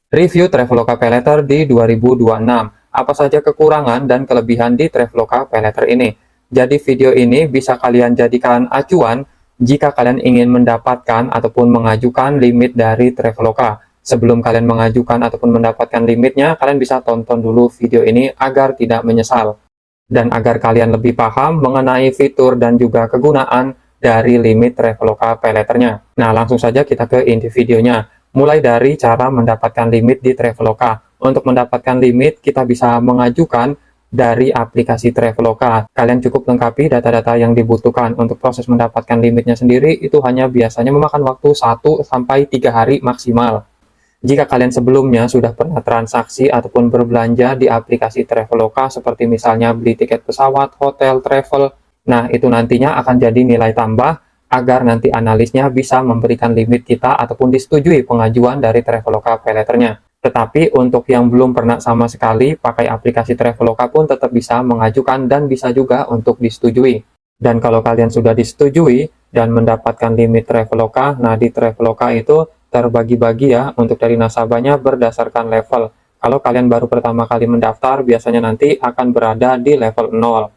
Review Traveloka Paylater di 2026. Apa saja kekurangan dan kelebihan di Traveloka Paylater ini? Jadi video ini bisa kalian jadikan acuan jika kalian ingin mendapatkan ataupun mengajukan limit dari Traveloka. Sebelum kalian mengajukan ataupun mendapatkan limitnya, kalian bisa tonton dulu video ini agar tidak menyesal. Dan agar kalian lebih paham mengenai fitur dan juga kegunaan dari limit Traveloka Paylater-nya. Nah, langsung saja kita ke inti videonya. Mulai dari cara mendapatkan limit di Traveloka. Untuk mendapatkan limit, kita bisa mengajukan dari aplikasi Traveloka. Kalian cukup lengkapi data-data yang dibutuhkan. Untuk proses mendapatkan limitnya sendiri, itu hanya biasanya memakan waktu 1-3 hari maksimal. Jika kalian sebelumnya sudah pernah transaksi ataupun berbelanja di aplikasi Traveloka, seperti misalnya beli tiket pesawat, hotel, travel, nah itu nantinya akan jadi nilai tambah agar nanti analisnya bisa memberikan limit kita ataupun disetujui pengajuan dari Traveloka Paylater-nya. Tetapi untuk yang belum pernah sama sekali pakai aplikasi Traveloka pun tetap bisa mengajukan dan bisa juga untuk disetujui. Dan kalau kalian sudah disetujui dan mendapatkan limit Traveloka, nah di Traveloka itu terbagi-bagi ya untuk dari nasabahnya berdasarkan level. Kalau kalian baru pertama kali mendaftar, biasanya nanti akan berada di level 0.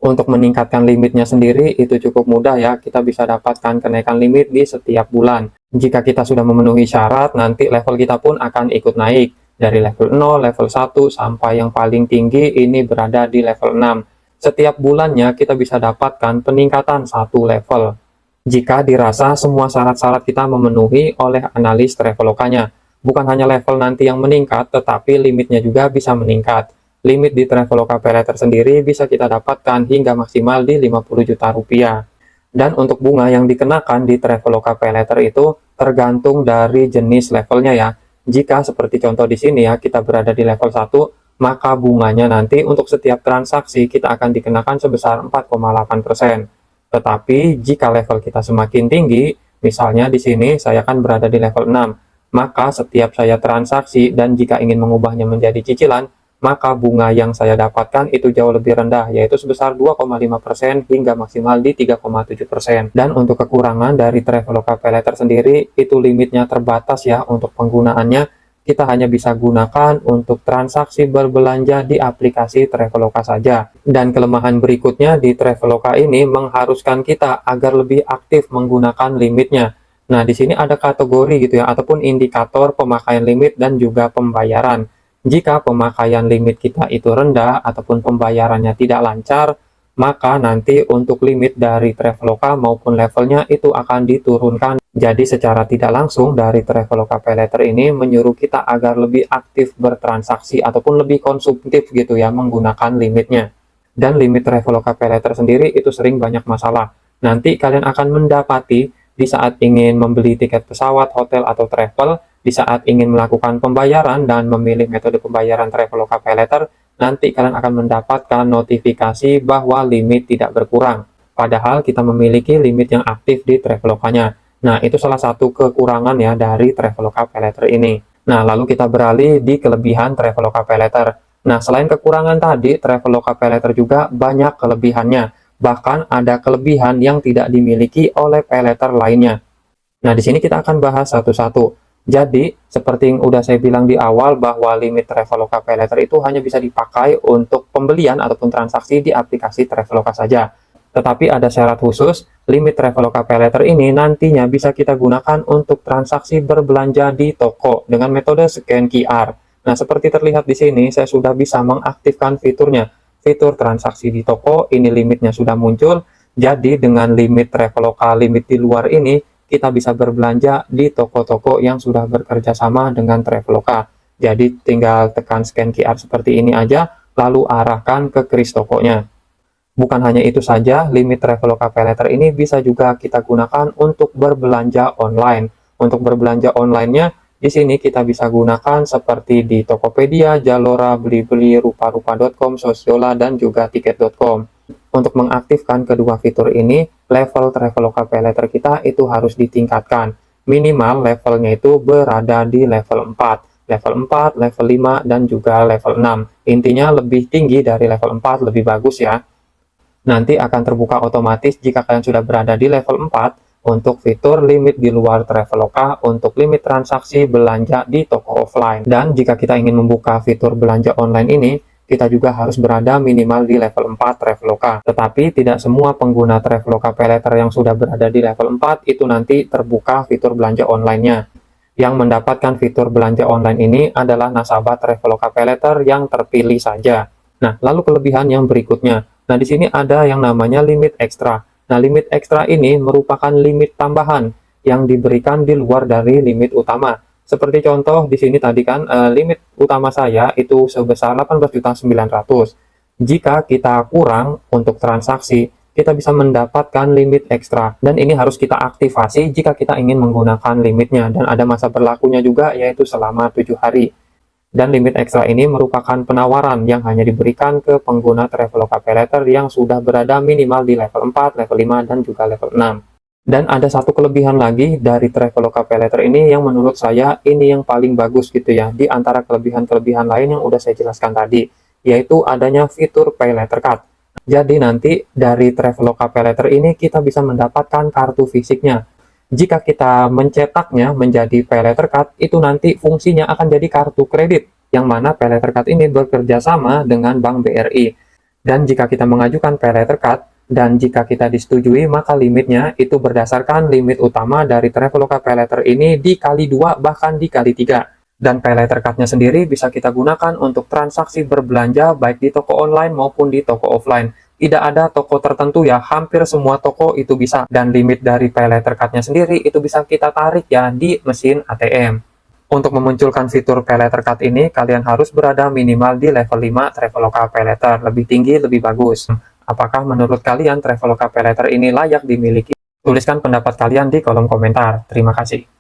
Untuk meningkatkan limitnya sendiri itu cukup mudah ya, kita bisa dapatkan kenaikan limit di setiap bulan. Jika kita sudah memenuhi syarat, nanti level kita pun akan ikut naik. Dari level 0, level 1, sampai yang paling tinggi ini berada di level 6. Setiap bulannya kita bisa dapatkan peningkatan 1 level. Jika dirasa semua syarat-syarat kita memenuhi oleh analis Travelokanya. Bukan hanya level nanti yang meningkat, tetapi limitnya juga bisa meningkat. Limit di Traveloka Paylater sendiri bisa kita dapatkan hingga maksimal di 50 juta rupiah. Dan untuk bunga yang dikenakan di Traveloka Paylater itu tergantung dari jenis levelnya ya. Jika seperti contoh di sini ya, kita berada di level 1, maka bunganya nanti untuk setiap transaksi kita akan dikenakan sebesar 4,8%. Tetapi jika level kita semakin tinggi, misalnya di sini saya akan berada di level 6, maka setiap saya transaksi dan jika ingin mengubahnya menjadi cicilan, maka bunga yang saya dapatkan itu jauh lebih rendah, yaitu sebesar 2,5% hingga maksimal di 3,7%. Dan untuk kekurangan dari Traveloka Paylater sendiri, itu limitnya terbatas ya untuk penggunaannya. Kita hanya bisa gunakan untuk transaksi berbelanja di aplikasi Traveloka saja. Dan kelemahan berikutnya di Traveloka ini mengharuskan kita agar lebih aktif menggunakan limitnya. Nah, di sini ada kategori gitu ya, ataupun indikator pemakaian limit dan juga pembayaran. Jika pemakaian limit kita itu rendah ataupun pembayarannya tidak lancar, maka nanti untuk limit dari Traveloka maupun levelnya itu akan diturunkan. Jadi secara tidak langsung dari Traveloka Paylater ini menyuruh kita agar lebih aktif bertransaksi ataupun lebih konsumtif gitu ya menggunakan limitnya. Dan limit Traveloka Paylater sendiri itu sering banyak masalah. Nanti kalian akan mendapati di saat ingin membeli tiket pesawat, hotel, atau travel, di saat ingin melakukan pembayaran dan memilih metode pembayaran Traveloka Paylater, nanti kalian akan mendapatkan notifikasi bahwa limit tidak berkurang. Padahal kita memiliki limit yang aktif di Travelokanya. Nah, itu salah satu kekurangan ya dari Traveloka Paylater ini. Nah, lalu kita beralih di kelebihan Traveloka Paylater. Nah, selain kekurangan tadi, Traveloka Paylater juga banyak kelebihannya. Bahkan ada kelebihan yang tidak dimiliki oleh paylater lainnya. Nah, di sini kita akan bahas satu-satu. Jadi, seperti yang udah saya bilang di awal bahwa limit Traveloka Paylater itu hanya bisa dipakai untuk pembelian ataupun transaksi di aplikasi Traveloka saja. Tetapi ada syarat khusus, limit Traveloka Paylater ini nantinya bisa kita gunakan untuk transaksi berbelanja di toko dengan metode scan QR. Nah, seperti terlihat di sini, saya sudah bisa mengaktifkan fiturnya. Fitur transaksi di toko, ini limitnya sudah muncul. Jadi dengan limit Traveloka, limit di luar ini, kita bisa berbelanja di toko-toko yang sudah bekerja sama dengan Traveloka. Jadi tinggal tekan scan QR seperti ini aja, lalu arahkan ke kris tokonya. Bukan hanya itu saja, limit Traveloka Paylater ini bisa juga kita gunakan untuk berbelanja online. Untuk berbelanja online-nya, di sini kita bisa gunakan seperti di Tokopedia, Zalora, Blibli, Rupa-rupa.com, Sosyola, dan juga Tiket.com. Untuk mengaktifkan kedua fitur ini, level Traveloka Paylater kita itu harus ditingkatkan. Minimal levelnya itu berada di level 4. Level 4, level 5, dan juga level 6. Intinya lebih tinggi dari level 4, lebih bagus ya. Nanti akan terbuka otomatis jika kalian sudah berada di level 4, untuk fitur limit di luar Traveloka untuk limit transaksi belanja di toko offline. Dan jika kita ingin membuka fitur belanja online ini, kita juga harus berada minimal di level 4 Traveloka. Tetapi tidak semua pengguna Traveloka PayLater yang sudah berada di level 4 itu nanti terbuka fitur belanja online-nya. Yang mendapatkan fitur belanja online ini adalah nasabah Traveloka PayLater yang terpilih saja. Nah, lalu kelebihan yang berikutnya. Nah, di sini ada yang namanya limit ekstra. Nah, limit ekstra ini merupakan limit tambahan yang diberikan di luar dari limit utama. Seperti contoh di sini tadi kan limit utama saya itu sebesar 18.900.000. Jika kita kurang untuk transaksi, kita bisa mendapatkan limit ekstra dan ini harus kita aktifasi jika kita ingin menggunakan limitnya, dan ada masa berlakunya juga yaitu selama 7 hari. Dan limit ekstra ini merupakan penawaran yang hanya diberikan ke pengguna Traveloka PayLater yang sudah berada minimal di level 4, level 5, dan juga level 6. Dan ada satu kelebihan lagi dari Traveloka PayLater ini yang menurut saya ini yang paling bagus gitu ya, di antara kelebihan-kelebihan lain yang udah saya jelaskan tadi, yaitu adanya fitur PayLater Card. Jadi nanti dari Traveloka PayLater ini kita bisa mendapatkan kartu fisiknya. Jika kita mencetaknya menjadi PayLater Card, itu nanti fungsinya akan jadi kartu kredit, yang mana PayLater Card ini bekerja sama dengan Bank BRI. Dan jika kita mengajukan PayLater Card, dan jika kita disetujui, maka limitnya itu berdasarkan limit utama dari Traveloka PayLater ini dikali 2 bahkan dikali 3. Dan PayLater Card-nya sendiri bisa kita gunakan untuk transaksi berbelanja baik di toko online maupun di toko offline. Tidak ada toko tertentu ya, hampir semua toko itu bisa. Dan limit dari PayLater Card-nya sendiri itu bisa kita tarik ya di mesin ATM. Untuk memunculkan fitur PayLater Card ini, kalian harus berada minimal di level 5 Traveloka PayLater. Lebih tinggi, lebih bagus. Apakah menurut kalian Traveloka PayLater ini layak dimiliki? Tuliskan pendapat kalian di kolom komentar. Terima kasih.